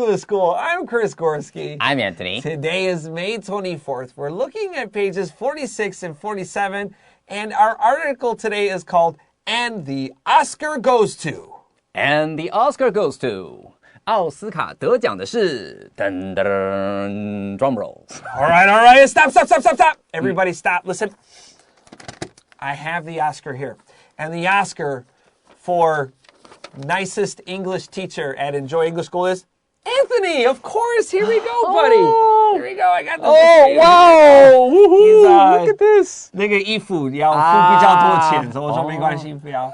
English School. I'm Chris Gorski. I'm Anthony. Today is May 24th. We're looking at pages 46 and 47, and our article today is called And the Oscar Goes to. And the Oscar goes to. 奥斯卡得奖的是噔噔 drum rolls. All right. Stop. Everybody stop. Listen. I have the Oscar here. And the Oscar for nicest English teacher at Enjoy English School is Anthony. Of course. Here we go, buddy. Here we go. I got the wow. Woohoo. Look at this. 那个衣服要付比较多钱，所以我说没关系，不要。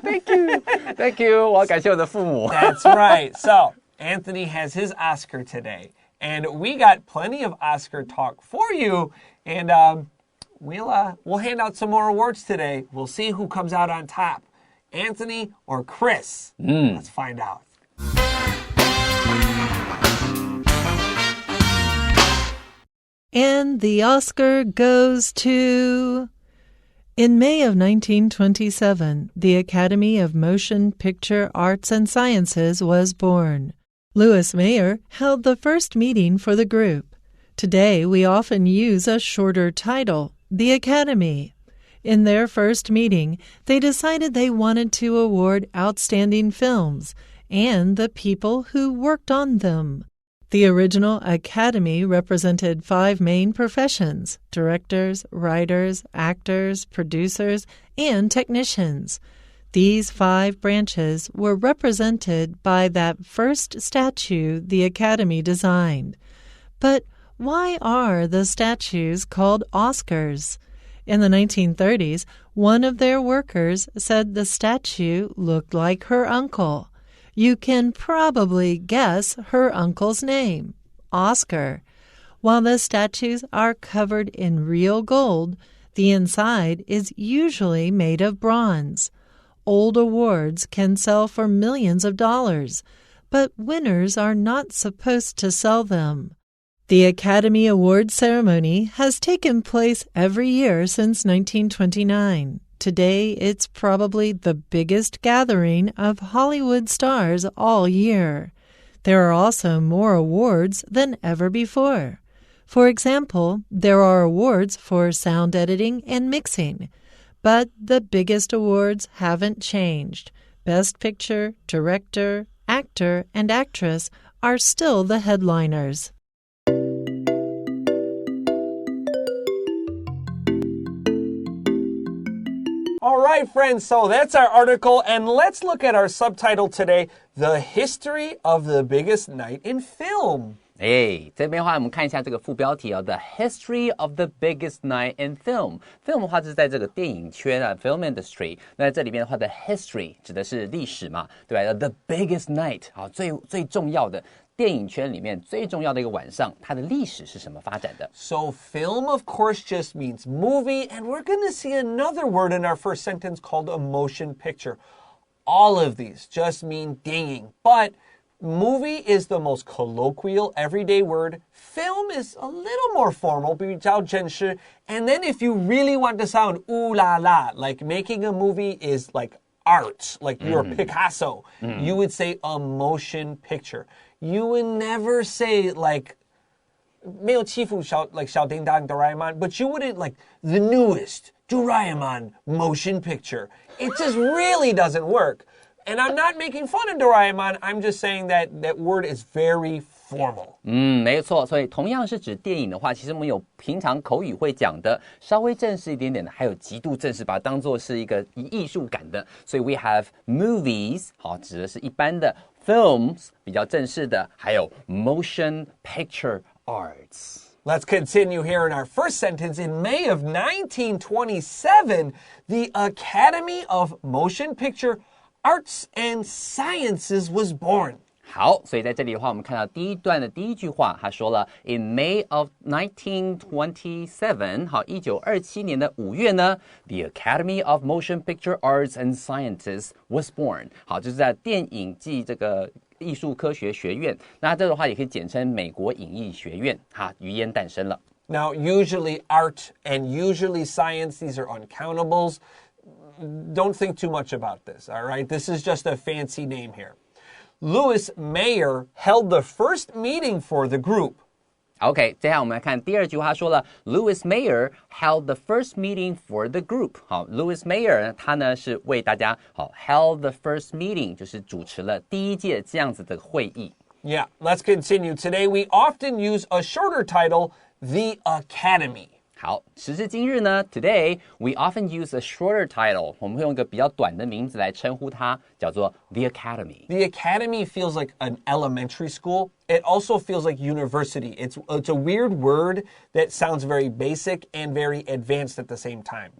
Thank you. Thank you. 我要感谢我的父母。That's right. So, Anthony has his Oscar today. And we got plenty of Oscar talk for you. And we'll hand out some more awards today. We'll see who comes out on top. Anthony or Chris? Let's find out. And the Oscar goes to... In May of 1927, the Academy of Motion Picture Arts and Sciences was born. Louis Mayer held the first meeting for the group. Today, we often use a shorter title, the Academy. In their first meeting, they decided they wanted to award outstanding films and the people who worked on them. The original Academy represented 5 main professions: directors, writers, actors, producers, and technicians. These 5 branches were represented by that first statue the Academy designed. But why are the statues called Oscars? In the 1930s, one of their workers said the statue looked like her uncle. You can probably guess her uncle's name, Oscar. While the statues are covered in real gold, the inside is usually made of bronze. Old awards can sell for millions of dollars, but winners are not supposed to sell them. The Academy Awards ceremony has taken place every year since 1929. Today, it's probably the biggest gathering of Hollywood stars all year. There are also more awards than ever before. For example, there are awards for sound editing and mixing. But the biggest awards haven't changed. Best Picture, Director, Actor, and Actress are still the headliners. All right, friends, so that's our article, and let's look at our subtitle today, The History of the Biggest Night in Film. 这边的话，我们看一下这个副标题哦 The History of the Biggest Night in Film. Film 的话就是在这个电影圈啊 ，Film Industry。那这里边的话的 History 指的是历史嘛，对吧 ？The Biggest Night 啊，最重要的电影圈里面最重要的一个晚上，它的历史是什么发展的 So film, of course, just means movie, and we're going to see another word in our first sentence called a motion picture. All of these just mean 电影, but movie is the most colloquial, everyday word. Film is a little more formal, 比较正式. And then if you really want to sound ooh la la, like making a movie is like art, like you're Picasso, you would say a motion picture. You would never say like 没有欺负小叮当 Doraemon, but you wouldn't like the newest Doraemon motion picture. It just really doesn't work. And I'm not making fun of Doraemon. I'm just saying that word is very formal. 没错，所以同样是指电影的话，其实我们有平常口语会讲的，稍微正式一点点的，还有极度正式，把它当作是一个艺术感的。所以 we have movies， 好，指的是一般的 films， 比较正式的，还有 motion picture arts。Let's continue here in our first sentence. In May of 1927, the Academy of Motion Picture Arts and Sciences was born. 好，所以在这里的话，我们看到第一段的第一句话，他说了 In May of 1927， 好，1927年的5月呢 ，The Academy of Motion Picture Arts and Sciences was born。好，就是在电影暨这个艺术科学学院，那这个的话也可以简称美国影艺学院，哈，于焉诞生了。Now, usually art and usually science, these are uncountables. Don't think too much about this, all right? This is just a fancy name here. Louis Mayer held the first meeting for the group. OK， 接下来我们来看第二句话，说了 Louis Mayer held the first meeting for the group。好 ，Louis Mayer 他呢是为大家held the first meeting， 就是主持了第一届这样子的会议。Yeah, let's continue. Today we often use a shorter title, The Academy. 好，时至今日呢 ，Today we often use a shorter title， 我们会用一个比较短的名字来称呼它，叫做 The Academy。 The Academy feels like an elementary school. It also feels like university. It's a weird word that sounds very basic and very advanced at the same time.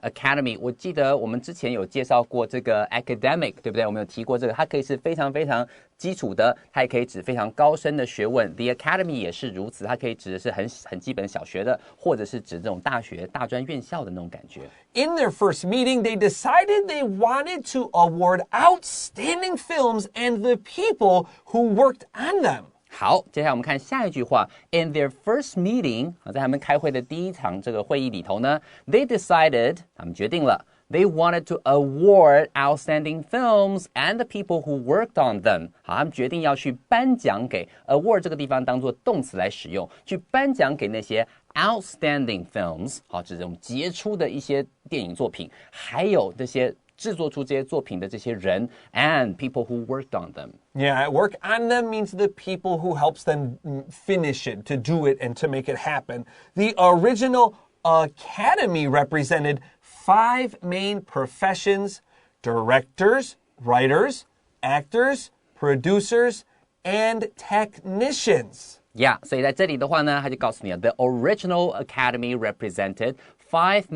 Academy， 我记得我们之前有介绍过这个 academic， 对不对？我们有提过这个，它可以是非常非常基础的，它也可以指非常高深的学问。The Academy 也是如此，它可以指的是很基本小学的，或者是指这种大学、大专院校的那种感觉。In their first meeting, they decided they wanted to award outstanding films and the people who worked on them. 好，接下来我们看下一句话。In their first meeting， 在他们开会的第一场这个会议里头呢 ，they decided， 他们决定了 ，they wanted to award outstanding films and the people who worked on them。好，他们决定要去颁奖给 award 这个地方当做动词来使用，去颁奖给那些 outstanding films， 好，指这种杰出的一些电影作品，还有这些制作出这些作品的这些人 and people who worked on them. Yeah, work on them means the people who helps them finish it, to do it, and to make it happen. The original Academy represented 5 main professions: directors, writers, actors, producers, and technicians. Yeah, 所以在这里的话呢，他就告诉你了 ，the original Academy represented 5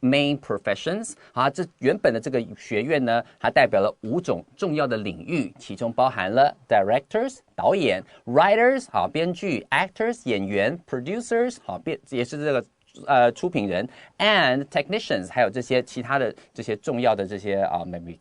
main professions。好，这原本的这个学院呢，它代表了5种重要的领域，其中包含了 directors 导演 ，writers 好编剧 ，actors 演员 ，producers 好也是这个出品人 ，and technicians 还有这些其他的这些重要的这些maybe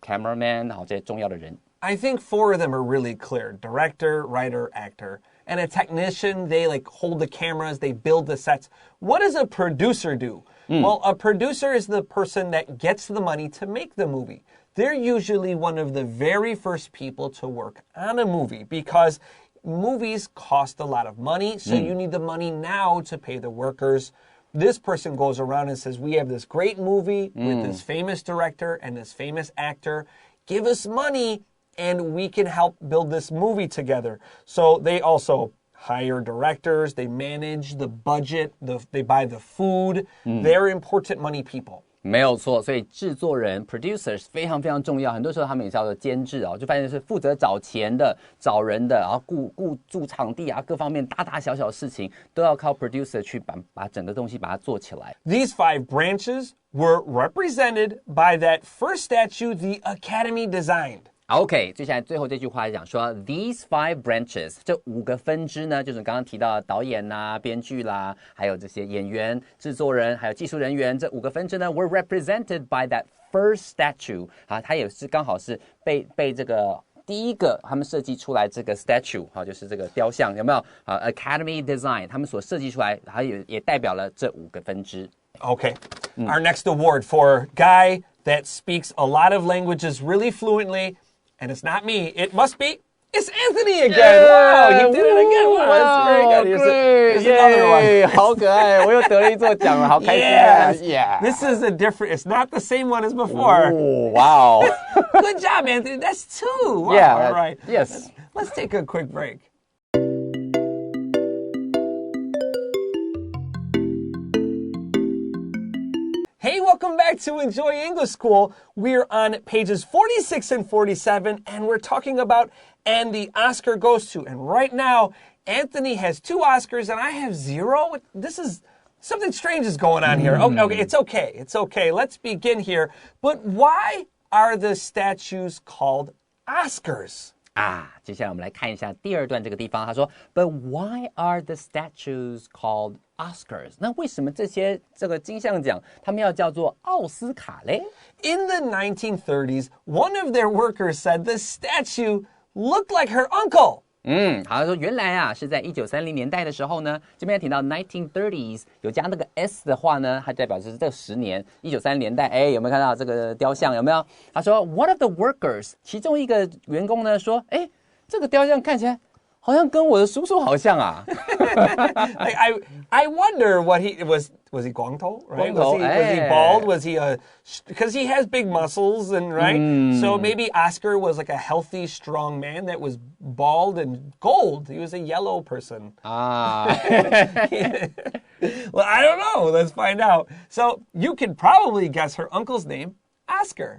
cameraman 好这些重要的人。I think 4 of them are really clear: director, writer, actor. And a technician, they like hold the cameras, they build the sets. What does a producer do? Well, a producer is the person that gets the money to make the movie. They're usually one of the very first people to work on a movie because movies cost a lot of money, so you need the money now to pay the workers. This person goes around and says, we have this great movie with this famous director and this famous actor. Give us money and we can help build this movie together. So they also hire directors, they manage the budget, they buy the food. They're important money people. 没有错，所以制作人 producers 非常非常重要，很多时候他们也叫做监制就发现是负责找钱的、找人的，然后雇住场地各方面大大小小的事情都要靠 producer 去把整个东西把它做起来。These 5 branches were represented by that first statue the Academy designed. OK， 接下来最后这句话讲说 ，these 5 branches 这5个分支呢，就是刚刚提到的导演啦、编剧啦，还有这些演员、制作人，还有技术人员，这5个分支呢 were represented by that first statue。它也是刚好是被这个第一个他们设计出来这个 statue， 就是这个雕像，有没有Academy Design 他们所设计出来，它也代表了这5个分支。Okay, our next award for guy that speaks a lot of languages really fluently. And it's not me. It must be. It's Anthony again. Wow, he did it again. Wow, that's very good. Here's another one. 好可爱，我又得了一座奖了，好开心啊 Yeah. This is a different. It's not the same one as before. Wow. Good job, Anthony. That's 2. Wow, Yeah. All right. Yes. Let's take a quick break. Hey, welcome back to Enjoy English School. We're on pages 46 and 47, and we're talking about And the Oscar Goes To. And right now, Anthony has 2 Oscars, and I have 0. This is... Something strange is going on here. Okay, it's okay. It's okay. Let's begin here. But why are the statues called Oscars? 接下来我们来看一下第2段这个地方，他说 ，But why are the statues called Oscars？ 那为什么这个金像奖他们要叫做奥斯卡嘞 In the 1930s, one of their workers said the statue looked like her uncle. 好，他说原来啊是在1930年代的时候呢，这边提到 1930s 有加那个 s 的话呢，它代表是这10年1930年代。有没有看到这个雕像？有没有？他说 one of the workers 其中一个员工呢说，这个雕像看起来好像跟我的叔叔好像啊。I wonder what he was. Was he 光头? Right? Was he bald? Was he because he has big muscles and right? So maybe Oscar was like a healthy, strong man that was bald and gold. He was a yellow person. Well, I don't know. Let's find out. So you can probably guess her uncle's name. Oscar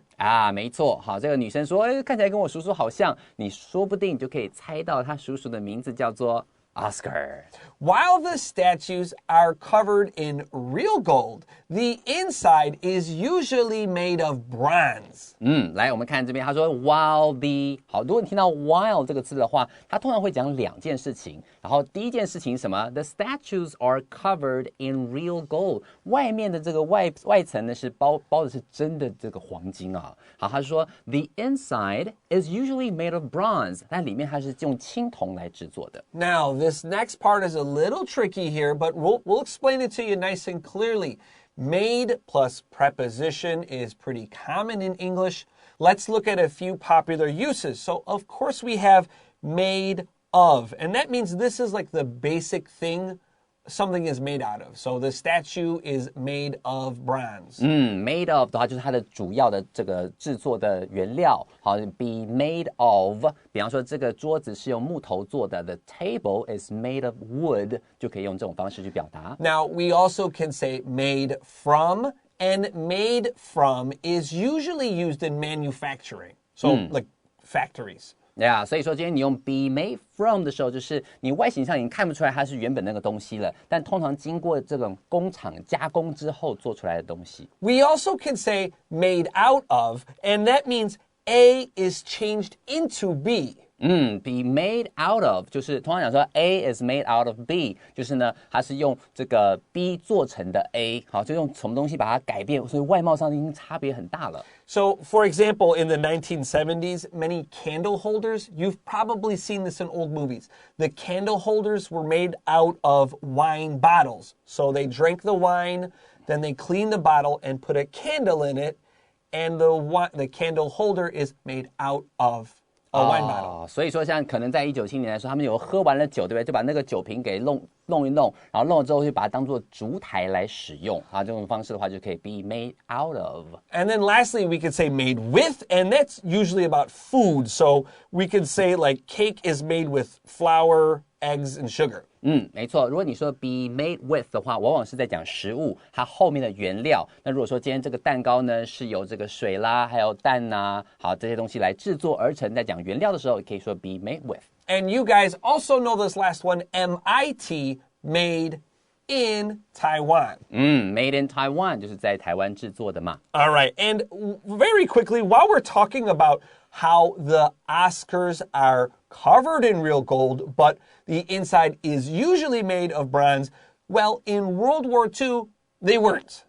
没错，好，这个女生说，看起来跟我叔叔好像，你说不定就可以猜到她叔叔的名字叫做 Oscar. While the statues are covered in real gold, the inside is usually made of bronze. 来，我们看这边，他说 while the 好，如果你听到 while 这个字的话，它通常会讲2件事情。然后第一件事情是什么 ？The statues are covered in real gold. 外面的这个外层呢是包的是真的这个黄金啊。好，他说 the inside is usually made of bronze. 但里面它是用青铜来制作的。Now, this next part is a little tricky here, but we'll explain it to you nice and clearly. Made plus preposition is pretty common in English. Let's look at a few popular uses. So, of course, we have made of, and that means this is like the basic thing something is made out of. So the statue is made of bronze. Made of 的话就是它的主要的这个制作的原料。好 ，be made of， 比方说这个桌子是用木头做的 ，the table is made of wood， 就可以用这种方式去表达。Now we also can say made from, and made from is usually used in manufacturing. So like factories. Yeah, 所以说今天你用 be made from 的时候，就是你外形上已经看不出来它是原本那个东西了，但通常经过这种工厂加工之后做出来的东西。We also can say made out of, and that means A is changed into B. Be made out of 就是通常讲说 A is made out of B， 就是呢它是用这个 B 做成的 A， 好，就用什么东西把它改变，所以外貌上已经差别很大了。So, for example, in the 1970s, many candle holders, you've probably seen this in old movies. The candle holders were made out of wine bottles. So they drank the wine, then they cleaned the bottle and put a candle in it, and the candle holder is made out of a wine bottle. 所以说像可能在1970年来说，他们有喝完了酒，对不对？就把那个酒瓶给弄一弄，然后弄了之后就把它当做烛台来使用。啊，这种方式的话就可以 be made out of. And then lastly, we could say made with, and that's usually about food. So we could say like cake is made with flour, eggs, and sugar. 没错。如果你说 be made with 的话，往往是在讲食物它后面的原料。那如果说今天这个蛋糕呢是由这个水啦，还有蛋呐，好这些东西来制作而成，在讲原料的时候，也可以说 be made with. And you guys also know this last one, MIT, made in Taiwan. Made in Taiwan 就是在台湾制作的嘛。All right. And very quickly, while we're talking about how the Oscars are covered in real gold, but the inside is usually made of bronze, well, in World War II, they weren't.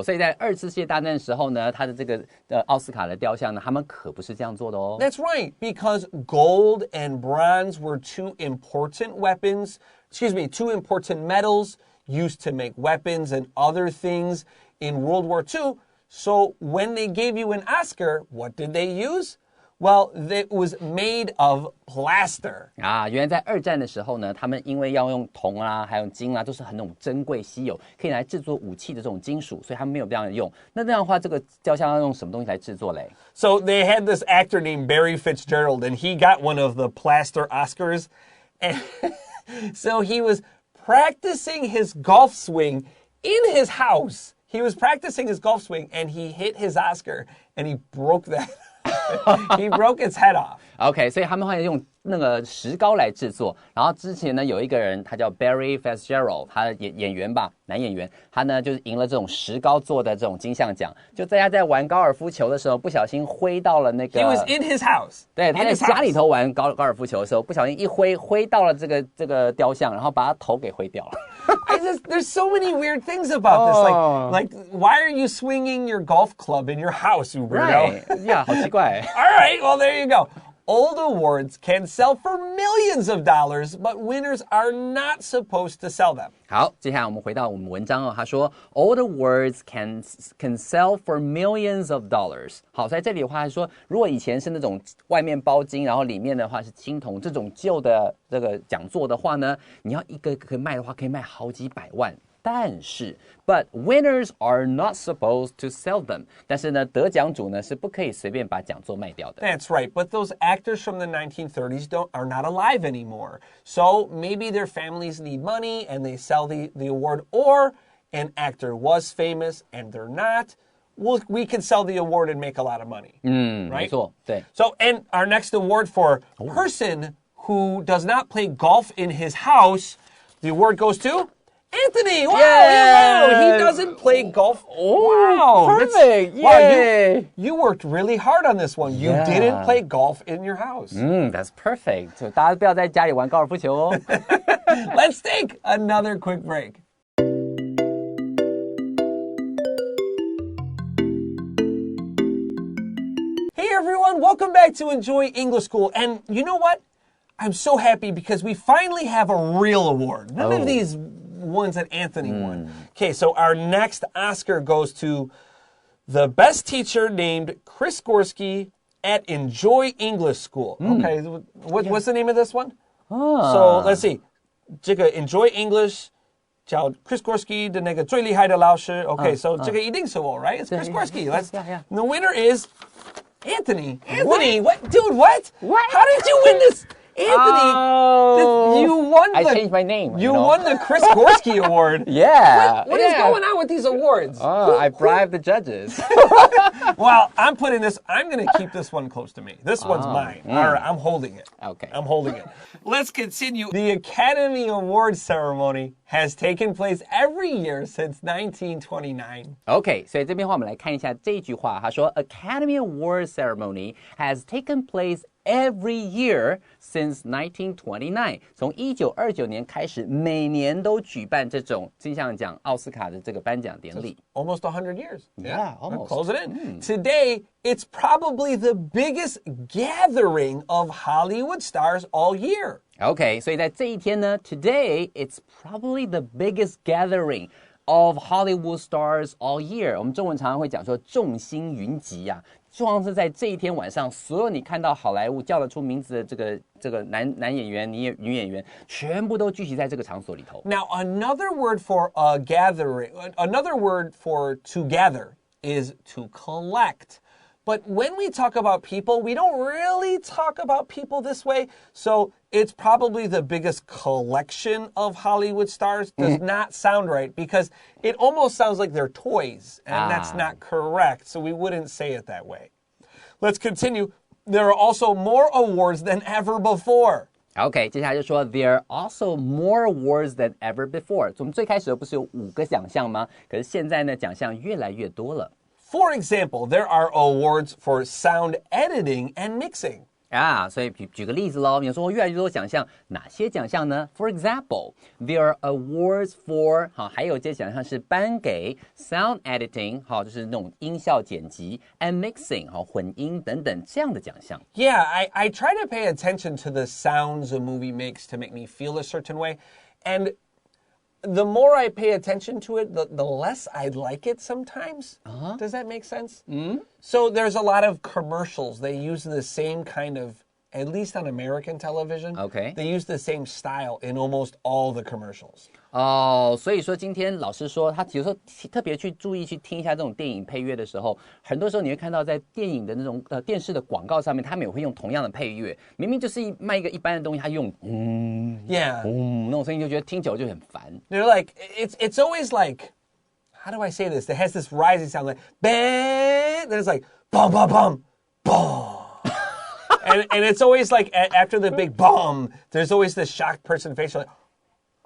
所以在2次世界大战的时候呢，他的这个奥斯卡的雕像呢，他们可不是这样做的哦。That's right, because gold and bronze were two important metals used to make weapons and other things in World War II. So when they gave you an Oscar, what did they use? Well, it was made of plaster. 原来在2战的时候呢，他们因为要用铜啊，还有金啊，都是很那种珍贵稀有，可以来制作武器的这种金属，所以他们没有这样的用。那这样的话，这个雕像要用什么东西来制作嘞？ So they had this actor named Barry Fitzgerald, and he got one of the plaster Oscars. And so he was practicing his golf swing in his house. He was practicing his golf swing, and he hit his Oscar, and he broke that. He broke its head off. OK， 所以他们会用那个石膏来制作。然后之前呢，有一个人他叫 Barry Fitzgerald， 他的演员吧，男演员，他呢就是赢了这种石膏做的这种金像奖。就在他在玩高尔夫球的时候，不小心挥到了那个。He was in his house. 对，他在家里头玩高尔夫球的时候，不小心一挥到了这个雕像，然后把他头给挥掉了。There's so many weird things about this. Like, why are you swinging your golf club in your house, you weirdo? Right. Yeah, 好奇怪。All right, well, there you go. Old awards can sell for millions of dollars, but winners are not supposed to sell them. 好，接下来我们回到我们文章哦。他说 ，old awards can sell for millions of dollars。好，在这里的话是说，如果以前是那种外面包金，然后里面的话是青铜这种旧的这个讲座的话呢，你要一个可以卖的话，可以卖好几百万。但是 ，but winners are not supposed to sell them。但是呢，得奖主呢是不可以随便把讲座卖掉的。That's right, but those actors from the 1930s are not alive anymore. So maybe their families need money and they sell the award, or an actor was famous and they're not. We can sell the award and make a lot of money. Right? 没错，对。So, and our next award for person who does not play golf in his house, the award goes to Antony. Wow, wow, he doesn't play golf. Wow, perfect. Wow, you worked really hard on this one. You didn't play golf in your house. That's perfect. 所以大家不要在家里玩高尔夫球哦。Let's take another quick break. Hey everyone, welcome back to Enjoy English School. And you know what? I'm so happy because we finally have a real award. None of these ones that Anthony won. Okay, so our next Oscar goes to the best teacher named Chris Gorski at Enjoy English School. Okay, what's the name of this one? So let's see. 这个 Enjoy English 叫 Chris Gorski 的那个最厉害的老师. Okay, so 这个一定是我, right? It's Chris Gorski. And the winner is Anthony. Anthony, what? Dude, what? How did you win this? Anthony, you won I changed my name. You won the Chris Gorski Award. Yeah. What is going on with these awards? I bribed the judges. Well, I'm going to keep this one close to me. This one's mine. All right, I'm holding it. Okay. I'm holding it. Let's continue. The Academy Awards ceremony has taken place every year since 1929. OK, 所以这边的话，我们来看一下这句话。他说 ，Academy Awards ceremony has taken place every year since 1929. 从1929年开始，每年都举办这种金像奖、奥斯卡的这个颁奖典礼。Almost 100 years. Yeah, almost. Close it in. Today, it's probably the biggest gathering of Hollywood stars all year. OK, 所以在这一天呢 ，Today it's probably the biggest gathering of Hollywood stars all year. 我们中文常常会讲说众星云集啊，就像是在这一天晚上，所有你看到好莱坞叫得出名字的这个男演员、女演员，全部都聚集在这个场所里头。Now, another word for a gathering, another word for to gather is to collect. But when we talk about people, we don't really talk about people this way. So it's probably the biggest collection of Hollywood stars. Does not sound right because it almost sounds like they're toys, and that's not correct. So we wouldn't say it that way. Let's continue. There are also more awards than ever before. OK, 接下来就说 There are also more awards than ever before. 从最开始不是有5个奖项吗？可是现在呢，奖项越来越多了。For example, there are awards for sound editing and mixing. 所以举个例子咯，你说越来越多奖项，哪些奖项呢 ？For example, there are awards for 还有这些奖项是颁给 sound editing 就是那种音效剪辑 and mixing 混音等等这样的奖项。Yeah, I try to pay attention to the sounds a movie makes to make me feel a certain way, and the more I pay attention to it, the less I like it sometimes. Does that make sense? So there's a lot of commercials. They use the same kind of, at least on American television. Okay. They use the same style in almost all the commercials. 所以说今天老师说，他有时候特别去注意去听一下这种电影配乐的时候，很多时候你会看到在电影的那种电视的广告上面，他们也会用同样的配乐，明明就是卖一个一般的东西，他用Yeah. 那种声音就觉得听久了就很烦。They're like, it's always like, how do I say this? It has this rising sound like, bang, then it's like, bum, bum, bum, bum. and it's always like, after the big bum, there's always this shocked person face, like,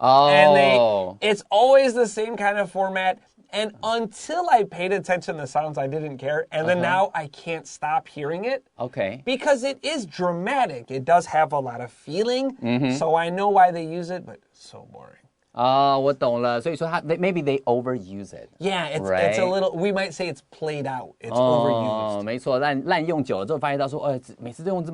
and it's always the same kind of format. And until I paid attention to the sounds, I didn't care. And then now I can't stop hearing it. Okay. Because it is dramatic. It does have a lot of feeling. So I know why they use it, but it's so boring. 我懂了。所以说maybe they overuse it. Yeah, it's right? a little. We might say it's played out. It's overused. 没错，滥用久了之后，发现到说，每次都用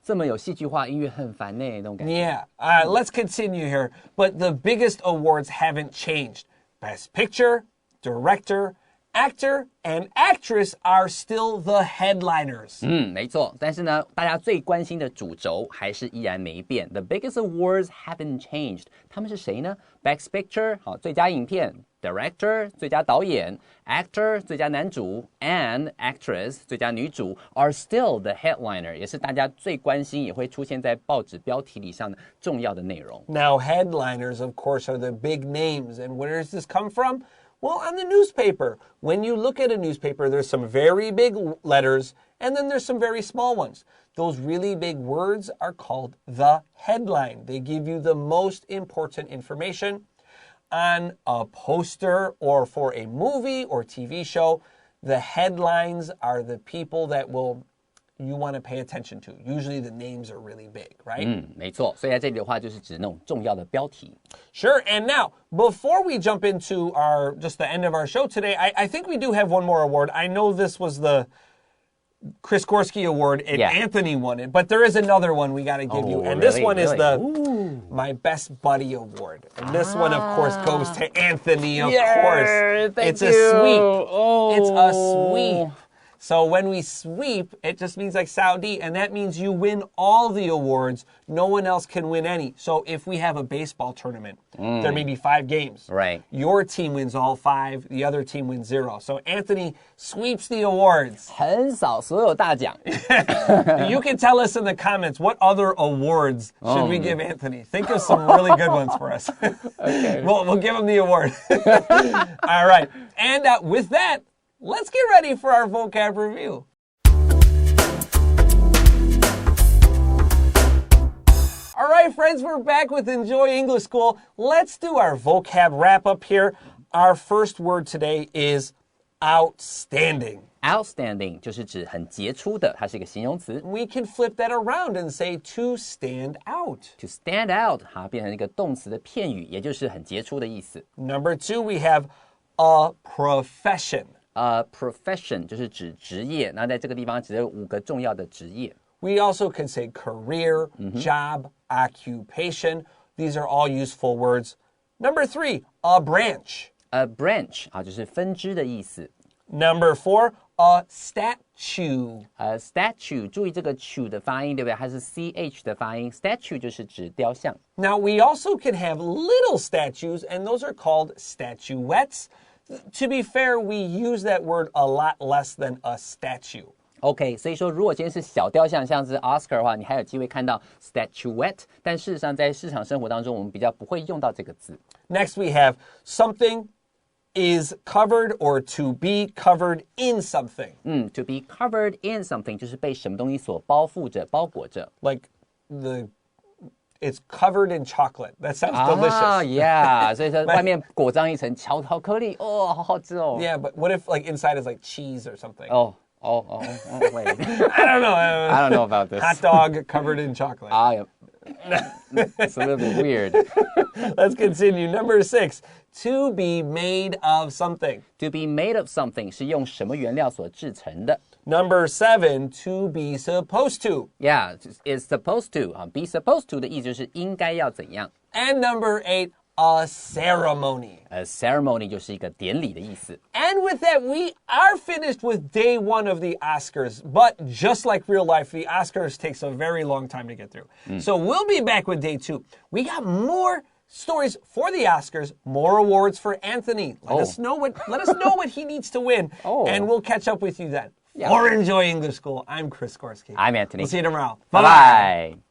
这么有戏剧化音乐，很烦呢，那种感觉。Yeah. Let's continue here. But the biggest awards haven't changed. Best Picture, Director, Actor, and Actress are still the headliners. 没错。但是呢，大家最关心的主轴还是依然没变。The biggest awards haven't changed. 他们是谁呢 ？Best Picture 最佳影片 ，Director 最佳导演 ，Actor 最佳男主 ，and Actress 最佳女主 are still the headliner， 也是大家最关心，也会出现在报纸标题里上的重要的内容。Now, headliners, of course, are the big names. And where does this come from? Well, on the newspaper. When you look at a newspaper, there's some very big letters, and then there's some very small ones. Those really big words are called the headline. They give you the most important information. On a poster or for a movie or TV show, the headlines are the people that you want to pay attention to. Usually the names are really big, right? 没错。所以在这里的话，就是指那种重要的标题。Sure. And now, before we jump into just the end of our show today, I think we do have one more award. I know this was the Chris Gorski Award, and Anthony won it, but there is another one we got to give you. And this one is the My Best Buddy Award. And this one, of course, goes to Anthony, of course. Thank It's a sweep. Oh. It's a sweep. So when we sweep, it just means like Saudi, and that means you win all the awards. No one else can win any. So if we have a baseball tournament, there may be 5 games. Right. Your team wins all 5, the other team wins 0. So Anthony sweeps the awards. 横扫所有大奖。You can tell us in the comments what other awards should we give Anthony. Think of some really good ones for us. Okay. We'll give him the award. All right. And with that, let's get ready for our vocab review. All right, friends, we're back with Enjoy English School. Let's do our vocab wrap-up here. Our first word today is outstanding. Outstanding 就是指很杰出的，它是一个形容词。We can flip that around and say to stand out. To stand out 变成一个动词的片语，也就是很杰出的意思。Number 2, we have a profession. Profession 就是指职业，那在这个地方指的有5个重要的职业。We also can say career, job, occupation. These are all useful words. Number 3, a branch. A branch 就是分支的意思。Number 4, a statue. Statue 注意这个 "chu" 的发音，对不对？它是 ch 的发音。Statue 就是指雕像。Now, we also can have little statues, and those are called statuettes. To be fair, we use that word a lot less than a statue. OK， 所以说如果今天是小雕像，像是 Oscar 的话，你还有机会看到 statuette， 但事实上在日常生活当中，我们比较不会用到这个字。Next, we have something is covered or to be covered in something. To be covered in something 就是被什么东西所包覆着、包裹着。Like it's covered in chocolate. That sounds delicious. Yeah. 所以说外面裹上一层巧克力，好好吃哦。Yeah, but what if like inside is like cheese or something? Wait. I don't know. I don't know about this. Hot dog covered in chocolate. It's a little bit weird. Let's continue. Number 6, to be made of something. To be made of something 是用什么原料所制成的。Number 7, to be supposed to. Yeah, is supposed to. Be supposed to 的意思就是应该要怎样。And number 8, a ceremony. A ceremony 就是一个典礼的意思。And with that, we are finished with day 1 of the Oscars. But just like real life, the Oscars takes a very long time to get through. So we'll be back with day 2. We got more stories for the Oscars, more awards for Anthony. Let us know what he needs to win. And we'll catch up with you then. For Enjoy English School, I'm Chris Gorski. I'm Anthony. We'll see you tomorrow. Bye-bye.